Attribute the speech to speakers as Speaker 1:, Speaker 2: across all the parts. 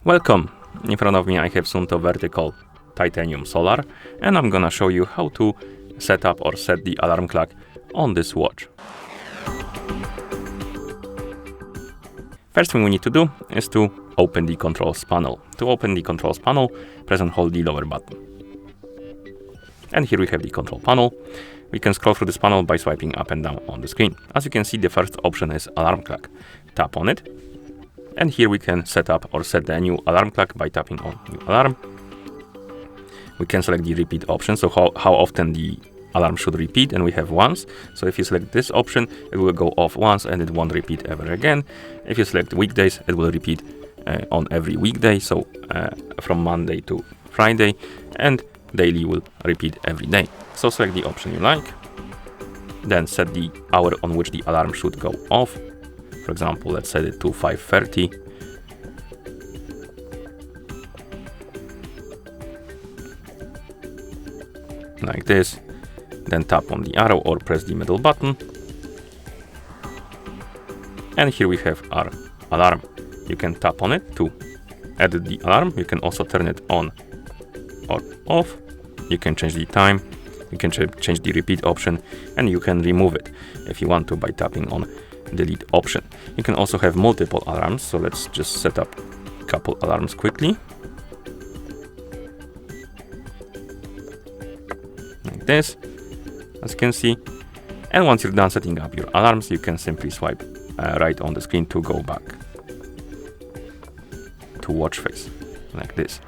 Speaker 1: Welcome! In front of me I have SUUNTO Vertical Titanium Solar, and I'm gonna show you how to set up or set the alarm clock on this watch. First thing we need to do is to open the controls panel. To open the controls panel, press and hold the lower button. And here we have the control panel. We can scroll through this panel by swiping up and down on the screen. As you can see, the first option is alarm clock. Tap on it. And here we can set up or set the new alarm clock by tapping on new alarm. We can select the repeat option, so how often the alarm should repeat, and we have once. So if you select this option, it will go off once and it won't repeat ever again. If you select weekdays, it will repeat on every weekday, so from Monday to Friday, and daily will repeat every day. So select the option you like, then set the hour on which the alarm should go off. For example, let's set it to 5:30. Like this. Then tap on the arrow or press the middle button. And here we have our alarm. You can tap on it to edit the alarm. You can also turn it on or off. You can change the time. You can change the repeat option, and you can remove it if you want to by tapping on delete option. You can also have multiple alarms, so let's just set up a couple alarms quickly. Like this, as you can see. And once you're done setting up your alarms, you can simply swipe right on the screen to go back to watch face, like this.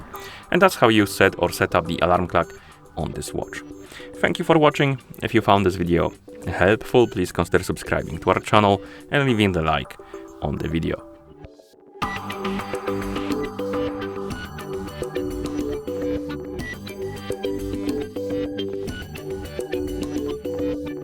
Speaker 1: And that's how you set or set up the alarm clock on this watch. Thank you for watching. If you found this video helpful, please consider subscribing to our channel and leaving the like on the video.